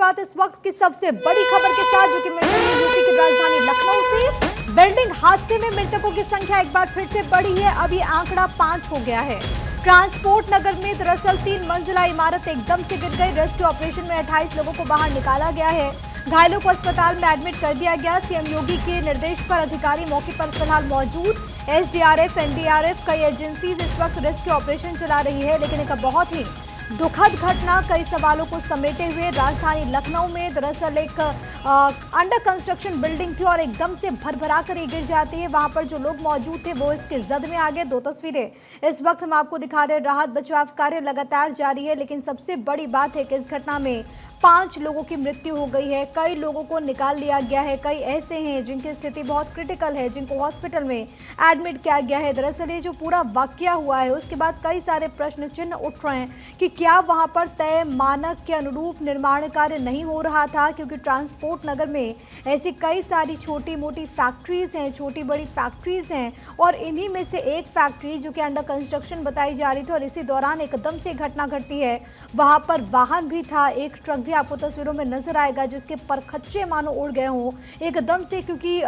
मुलाकात इस वक्त की सबसे बड़ी खबर के साथ, जो कि मिल रही है यूपी की राजधानी लखनऊ से। बिल्डिंग हादसे में मृतकों की संख्या एक बार फिर से बढ़ी है। अब ये आंकड़ा 5 हो गया है। ट्रांसपोर्ट नगर में दरअसल 3 मंजिला इमारत एकदम से गिर गई। रेस्क्यू ऑपरेशन में 28 लोगों को बाहर निकाला गया है। घायलों को अस्पताल में एडमिट कर दिया गया। सीएम योगी के निर्देश पर अधिकारी मौके पर फिलहाल मौजूद। एसडीआरएफ, एनडीआरएफ, कई एजेंसीज इस वक्त रेस्क्यू ऑपरेशन चला रही है। लेकिन एक बहुत ही दुखद घटना कई सवालों को समेटे हुए राजधानी लखनऊ में दरअसल एक अंडर कंस्ट्रक्शन बिल्डिंग थी और एकदम से भरभरा कर ये गिर जाती है। वहां पर जो लोग मौजूद थे वो इसके जद में आ गए। 2 तस्वीरें इस वक्त हम आपको दिखा रहे हैं। राहत बचाव कार्य लगातार जारी है, लेकिन सबसे बड़ी बात है कि इस घटना में 5 लोगों की मृत्यु हो गई है। कई लोगों को निकाल लिया गया है। कई ऐसे हैं जिनकी स्थिति बहुत क्रिटिकल है, जिनको हॉस्पिटल में एडमिट किया गया है। दरअसल ये जो पूरा वाकया हुआ है उसके बाद कई सारे प्रश्न चिन्ह उठ रहे हैं कि क्या वहां पर तय मानक के अनुरूप निर्माण कार्य नहीं हो रहा था, क्योंकि ट्रांसपोर्ट नगर में ऐसी कई सारी छोटी मोटी फैक्ट्रीज हैं, छोटी बड़ी फैक्ट्रीज हैं और इन्हीं में से एक फैक्ट्री जो कि अंडर कंस्ट्रक्शन बताई जा रही थी और इसी दौरान एकदम से घटना घटती है। वहां पर वाहन भी था, एक ट्रक भी आपको तस्वीरों में नजर आएगा जिसके परखच्चे मानो उड़ गए हों एकदम से, क्योंकि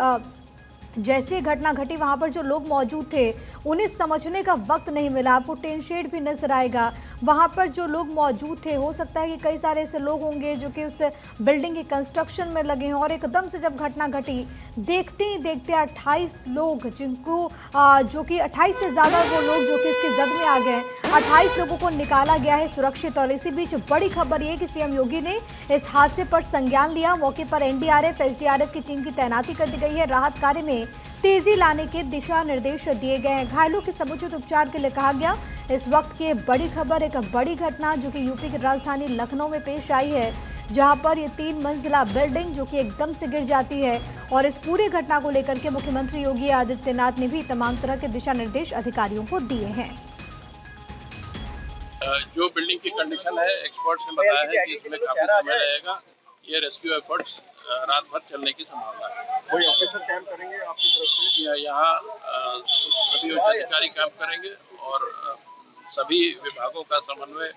जैसे घटना घटी वहां पर जो लोग मौजूद थे उन्हें समझने का वक्त नहीं मिला। आपको टेन शेड भी नजर आएगा। वहां पर जो लोग मौजूद थे, हो सकता है कि कई सारे ऐसे लोग होंगे जो कि उस बिल्डिंग के कंस्ट्रक्शन में लगे हों और एकदम से जब घटना घटी, देखते ही देखते 28 लोग जिनको जो कि 28 से ज़्यादा वो लोग जो कि इसके जद में आ गए, 28 लोगों को निकाला गया है सुरक्षित। और इसी बीच बड़ी खबर ये कि सीएम योगी ने इस हादसे पर संज्ञान लिया। मौके पर एनडीआरएफ, एसडीआरएफ की टीम की तैनाती कर दी गई है। राहत कार्य में तेजी लाने के दिशा निर्देश दिए गए हैं। घायलों के समुचित उपचार के लिए कहा गया। इस वक्त की बड़ी खबर, एक बड़ी घटना जो कि यूपी की राजधानी लखनऊ में पेश आई है, जहां पर ये 3 मंजिला बिल्डिंग जो कि एकदम से गिर जाती है। और इस पूरी घटना को लेकर के मुख्यमंत्री योगी आदित्यनाथ ने भी तमाम तरह के दिशा निर्देश अधिकारियों को दिए हैं। जो बिल्डिंग की कंडीशन है, एक्सपर्ट्स ने बताया है कि इसमें काफी समय लगेगा। ये रेस्क्यू एफर्ट्स रात भर चलने की संभावना है। कोई ऑफिसर कैंप करेंगे आपकी तरफ से? यहाँ सभी उच्च अधिकारी कैंप करेंगे और सभी विभागों का समन्वय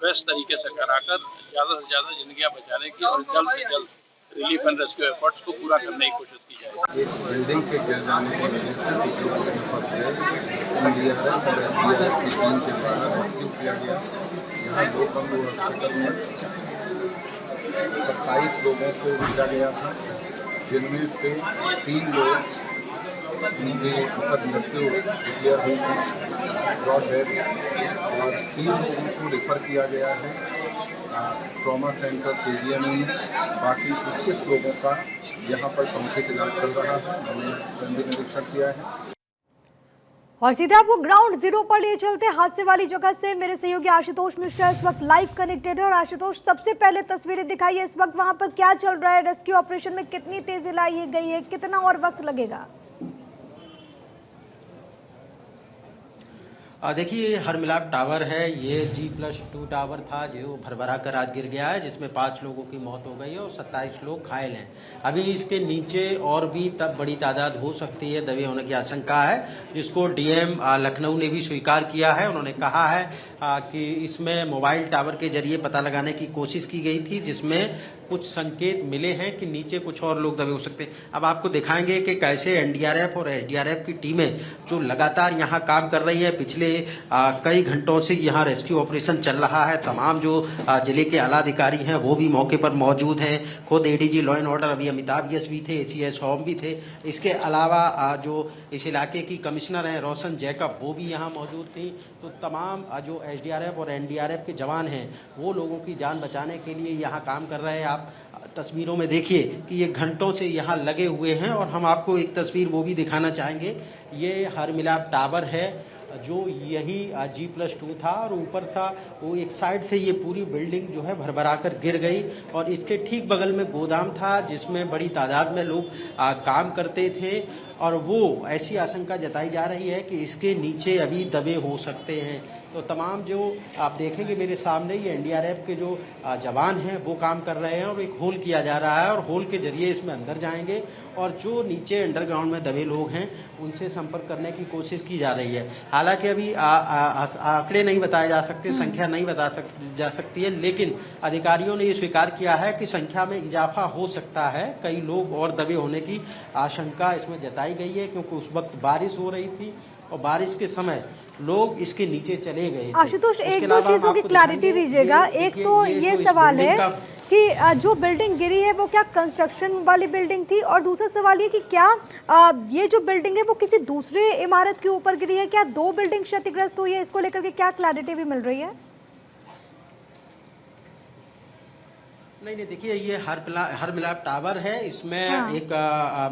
बेस्ट तरीके से कराकर ज़्यादा से ज़्यादा जिंदगियां बचाने की और जल्द से जल्द रिलीफ एंड रेस्क्यू एफर्ट्स को पूरा करने की कोशिश की जाएगी। एक बिल्डिंग के गिर जाने की वजह से कुछ लोगों की फंस गए। एनडीआरएफ और एसडीआरएफ की टीम के द्वारा रेस्क्यू किया गया। यहाँ 2 बंगू हॉस्पिटल में 27 लोगों को भेजा गया था, जिनमें से 3 लोग उनकी मृत्यु डिक्लेयर हुई थी, ब्रॉड डेथ, और 3 लोगों को रेफर किया गया है ट्रॉमा सेंटर केजीएमयू में। बाकी 21 लोगों का यहाँ पर समुचित इलाज चल रहा है। हमने गंभीर निरीक्षण किया है। और सीधे आपको ग्राउंड जीरो पर लिए चलते हादसे वाली जगह से मेरे सहयोगी आशुतोष मिश्रा इस वक्त लाइव कनेक्टेड है। और आशुतोष, सबसे पहले तस्वीरें दिखाइए, इस वक्त वहां पर क्या चल रहा है? रेस्क्यू ऑपरेशन में कितनी तेजी लाई गई है, कितना और वक्त लगेगा? देखिए, हरमिलाप टावर है, ये G+2 टावर था जो भरभरा कर आज गिर गया है, जिसमें 5 लोगों की मौत हो गई है और 27 लोग घायल हैं। अभी इसके नीचे और भी तब बड़ी तादाद हो सकती है, दबे होने की आशंका है, जिसको डीएम लखनऊ ने भी स्वीकार किया है। उन्होंने कहा है कि इसमें मोबाइल टावर के जरिए पता लगाने की कोशिश की गई थी, जिसमें कुछ संकेत मिले हैं कि नीचे कुछ और लोग दबे हो सकते हैं। अब आपको दिखाएंगे कि कैसे एनडीआरएफ और एसडीआरएफ की टीमें जो लगातार यहाँ काम कर रही हैं, पिछले कई घंटों से यहाँ रेस्क्यू ऑपरेशन चल रहा है। तमाम जो जिले के आला अधिकारी हैं वो भी मौके पर मौजूद हैं। खुद एडीजी लॉ एंड ऑर्डर अभी अमिताभ यस भी थे, एसीएस होम भी थे। इसके अलावा जो इस इलाके की कमिश्नर हैं रोशन जैकब, वो भी यहाँ मौजूद थी। तो तमाम जो एसडीआरएफ और एनडीआरएफ के जवान हैं वो लोगों की जान बचाने के लिए यहाँ काम कर रहे हैं। आप तस्वीरों में देखिए कि ये घंटों से यहाँ लगे हुए हैं। और हम आपको एक तस्वीर वो भी दिखाना चाहेंगे। ये हरमिलाप टावर है जो यही G+2 था और ऊपर था वो एक साइड से ये पूरी बिल्डिंग जो है भरभरा कर गिर गई। और इसके ठीक बगल में गोदाम था जिसमें बड़ी तादाद में लोग काम करते थे। और वो ऐसी आशंका जताई जा रही है कि इसके नीचे अभी दबे हो सकते हैं। तो तमाम जो आप देखेंगे मेरे सामने ये एनडीआरएफ के जो जवान हैं वो काम कर रहे हैं और एक होल किया जा रहा है और होल के जरिए इसमें अंदर जाएंगे और जो नीचे अंडरग्राउंड में दबे लोग हैं उनसे संपर्क करने की कोशिश की जा रही है। हालांकि अभी आंकड़े नहीं बताए जा सकते, संख्या नहीं जा सकती है, लेकिन अधिकारियों ने ये स्वीकार किया है कि संख्या में इजाफा हो सकता है। कई लोग और दबे होने की आशंका इसमें जताई गई है क्योंकि उस वक्त बारिश हो रही थी और बारिश के समय लोग इसके नीचे चले गए थे। आशुतोष, एक दो चीजों की क्लैरिटी दीजिएगा। एक तो ये सवाल है कि जो बिल्डिंग गिरी है वो क्या कंस्ट्रक्शन वाली बिल्डिंग थी, और दूसरा सवाल ये कि क्या ये जो बिल्डिंग है वो किसी दूसरे इमारत के ऊपर गिरी है, क्या दो बिल्डिंग क्षतिग्रस्त हुई है, इसको लेकर के क्या क्लैरिटी भी मिल रही है? नहीं, देखिए ये हर मिलाप टावर है, इसमें एक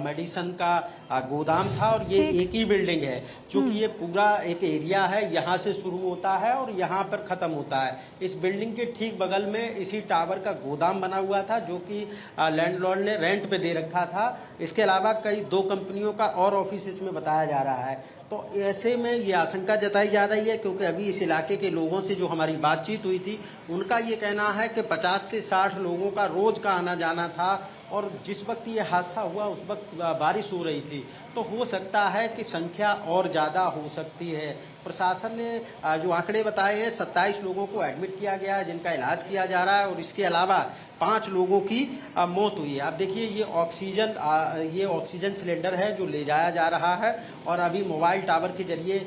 मेडिसन का गोदाम था और ये एक ही बिल्डिंग है। चूंकि ये पूरा एक एरिया है, यहाँ से शुरू होता है और यहाँ पर ख़त्म होता है। इस बिल्डिंग के ठीक बगल में इसी टावर का गोदाम बना हुआ था जो कि लैंडलॉर्ड ने रेंट पे दे रखा था। इसके अलावा कई 2 कंपनियों का और ऑफिस इसमें बताया जा रहा है। तो ऐसे में ये आशंका जताई जा रही है क्योंकि अभी इस इलाके के लोगों से जो हमारी बातचीत हुई थी उनका ये कहना है कि 50 से 60 लोगों का रोज का आना जाना था और जिस वक्त ये हादसा हुआ उस वक्त बारिश हो रही थी, तो हो सकता है कि संख्या और ज़्यादा हो सकती है। प्रशासन ने जो आंकड़े बताए हैं 27 लोगों को एडमिट किया गया है जिनका इलाज किया जा रहा है और इसके अलावा 5 लोगों की मौत हुई है। आप देखिए ये ऑक्सीजन सिलेंडर है जो ले जाया जा रहा है और अभी मोबाइल टावर के जरिए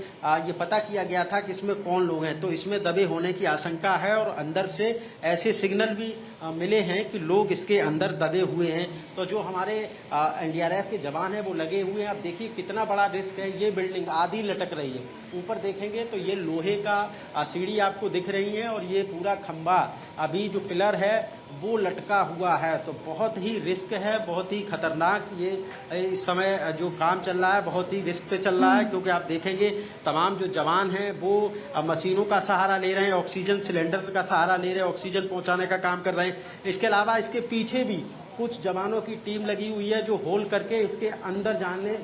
ये पता किया गया था कि इसमें कौन लोग हैं, तो इसमें दबे होने की आशंका है और अंदर से ऐसे सिग्नल भी मिले हैं कि लोग इसके अंदर दबे हुए हैं। तो जो हमारे एनडीआरएफ के जवान हैं वो लगे हुए हैं। आप देखिए कितना बड़ा रिस्क है, ये बिल्डिंग आधी लटक रही है, ऊपर देखेंगे तो ये लोहे का सीढ़ी आपको दिख रही है और ये पूरा खंबा अभी जो पिलर है वो लटका हुआ है। तो बहुत ही रिस्क है, बहुत ही खतरनाक ये इस समय जो काम चल रहा है बहुत ही रिस्क पे चल रहा है क्योंकि आप देखेंगे तमाम जो जवान हैं वो मशीनों का सहारा ले रहे हैं, ऑक्सीजन सिलेंडर का सहारा ले रहे हैं, ऑक्सीजन पहुंचाने का काम कर रहे हैं। इसके अलावा इसके पीछे भी कुछ जवानों की टीम लगी हुई है जो होल करके इसके अंदर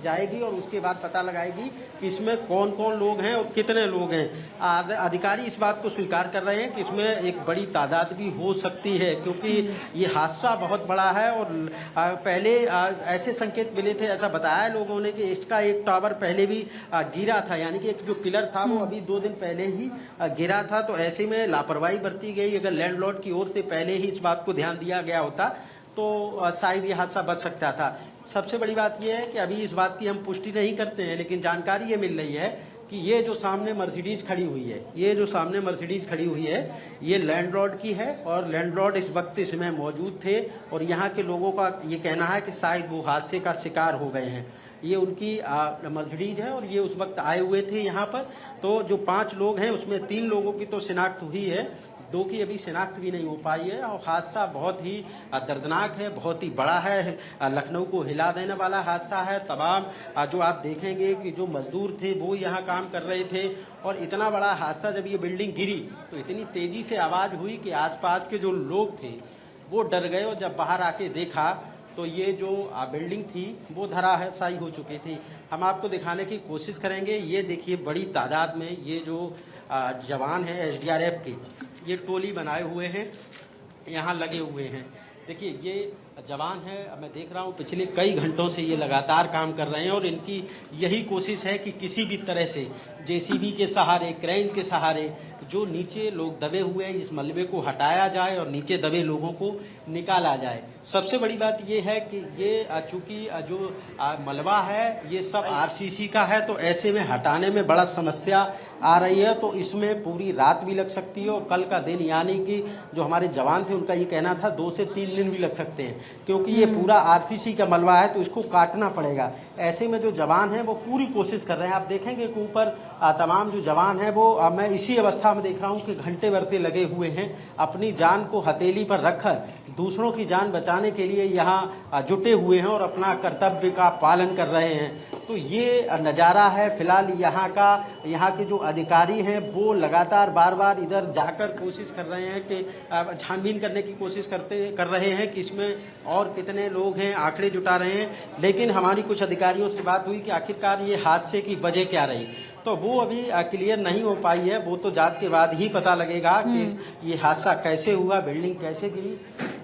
जाएगी और उसके बाद पता लगाएगी कि इसमें कौन कौन लोग हैं और कितने लोग हैं। अधिकारी इस बात को स्वीकार कर रहे हैं कि इसमें एक बड़ी तादाद भी हो सकती है क्योंकि ये हादसा बहुत बड़ा है और पहले ऐसे संकेत मिले थे, ऐसा बताया लोगों ने कि इसका एक टावर पहले भी गिरा था, यानी कि एक जो पिलर था वो अभी 2 दिन पहले ही गिरा था। तो ऐसे में लापरवाही बरती गई। अगर लैंडलॉर्ड की ओर से पहले ही इस बात को ध्यान दिया गया होता तो शायद ये हादसा बच सकता था। सबसे बड़ी बात यह है कि अभी इस बात की हम पुष्टि नहीं करते हैं, लेकिन जानकारी ये मिल रही है कि ये जो सामने मर्सिडीज खड़ी हुई है, ये लैंडलॉर्ड की है और लैंडलॉर्ड इस वक्त इसमें मौजूद थे और यहाँ के लोगों का ये कहना है कि शायद वो हादसे का शिकार हो गए हैं। ये उनकी मर्सिडीज है और ये उस वक्त आए हुए थे यहाँ पर। तो जो 5 लोग हैं उसमें 3 लोगों की तो शिनाख्त हुई है, 2 की अभी शिनाख्त भी नहीं हो पाई है और हादसा बहुत ही दर्दनाक है, बहुत ही बड़ा है, लखनऊ को हिला देने वाला हादसा है। तमाम जो आप देखेंगे कि जो मजदूर थे वो यहाँ काम कर रहे थे और इतना बड़ा हादसा जब ये बिल्डिंग गिरी तो इतनी तेजी से आवाज़ हुई कि आसपास के जो लोग थे वो डर गए और जब बाहर आके देखा तो ये जो बिल्डिंग थी वो धराशायी हो चुकी थी। हम आपको दिखाने की कोशिश करेंगे। ये देखिए बड़ी तादाद में ये जो जवान हैं एसडीआरएफ के, ये टोली बनाए हुए हैं, यहाँ लगे हुए हैं। देखिए ये जवान है, मैं देख रहा हूँ पिछले कई घंटों से ये लगातार काम कर रहे हैं और इनकी यही कोशिश है कि किसी भी तरह से जेसीबी के सहारे, क्रेन के सहारे जो नीचे लोग दबे हुए हैं इस मलबे को हटाया जाए और नीचे दबे लोगों को निकाला जाए। सबसे बड़ी बात ये है कि ये चूंकि जो मलबा है ये सब आरसीसी का है, तो ऐसे में हटाने में बड़ा समस्या आ रही है। तो इसमें पूरी रात भी लग सकती है और कल का दिन, यानी कि जो हमारे जवान थे उनका ये कहना था 2 से 3 दिन भी लग सकते हैं क्योंकि ये पूरा आरसीसी का मलबा है तो इसको काटना पड़ेगा। ऐसे में जो जवान हैं वो पूरी कोशिश कर रहे हैं। आप देखेंगे कि ऊपर तमाम जो जवान हैं वो मैं इसी अवस्था में देख रहा हूँ कि घंटे भर से लगे हुए हैं, अपनी जान को हथेली पर रखकर दूसरों की जान बचाने के लिए यहाँ जुटे हुए हैं और अपना कर्तव्य का पालन कर रहे हैं। तो ये नज़ारा है फिलहाल यहाँ के जो अधिकारी हैं वो लगातार बार बार इधर जाकर कोशिश कर रहे हैं कि छानबीन करने की कोशिश कर रहे हैं कि इसमें और कितने लोग हैं, आंकड़े जुटा रहे हैं। लेकिन हमारी कुछ अधिकारियों से बात हुई कि आखिरकार ये हादसे की वजह क्या रही, तो वो अभी क्लियर नहीं हो पाई है। वो तो जांच के बाद ही पता लगेगा कि ये हादसा कैसे हुआ, बिल्डिंग कैसे गिरी।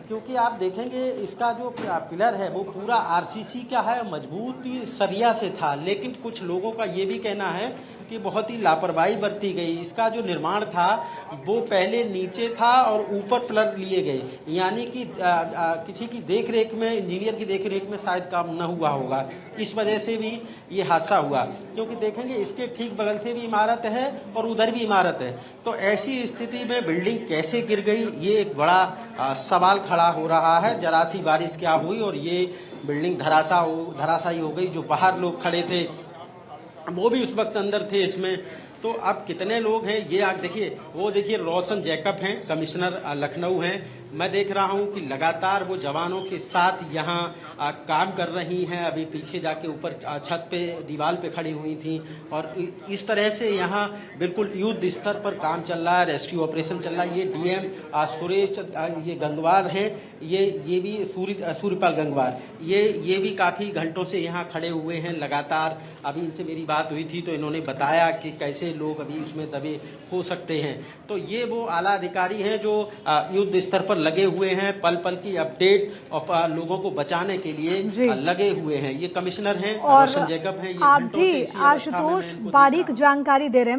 क्योंकि आप देखेंगे इसका जो पिलर है वो पूरा आरसीसी का है, मजबूत सरिया से था, लेकिन कुछ लोगों का ये भी कहना है कि बहुत ही लापरवाही बरती गई। इसका जो निर्माण था वो पहले नीचे था और ऊपर पिलर लिए गए, यानी कि किसी की देखरेख में, इंजीनियर की देखरेख में शायद काम न हुआ होगा, इस वजह से भी ये हादसा हुआ। क्योंकि देखेंगे इसके ठीक बगल से भी इमारत है और उधर भी इमारत है, तो ऐसी स्थिति में बिल्डिंग कैसे गिर गई, ये एक बड़ा सवाल खड़ा हो रहा है। जरा सी बारिश क्या हुई और ये बिल्डिंग धराशायी हो गई। जो बाहर लोग खड़े थे वो भी उस वक्त अंदर थे इसमें। तो अब कितने लोग हैं ये आप देखिए, वो देखिए रोशन जैकब हैं, कमिश्नर लखनऊ हैं। मैं देख रहा हूं कि लगातार वो जवानों के साथ यहाँ काम कर रही हैं। अभी पीछे जाके ऊपर छत पे दीवार पे खड़ी हुई थी और इस तरह से यहाँ बिल्कुल युद्ध स्तर पर काम चल रहा है, रेस्क्यू ऑपरेशन चल रहा है। ये डीएम सुरेश ये गंगवार हैं, ये भी सूर्यपाल गंगवार, ये भी काफ़ी घंटों से यहाँ खड़े हुए हैं लगातार। अभी इनसे मेरी बात हुई थी तो इन्होंने बताया कि कैसे लोग अभी उसमें दबे हो सकते हैं। तो ये वो आला अधिकारी हैं जो युद्ध स्तर पर लगे हुए हैं, पल पल की अपडेट और लोगों को बचाने के लिए लगे हुए हैं। ये कमिश्नर हैं रोशन जैकब हैं। आप भी आशुतोष बारीक जानकारी दे रहे हैं।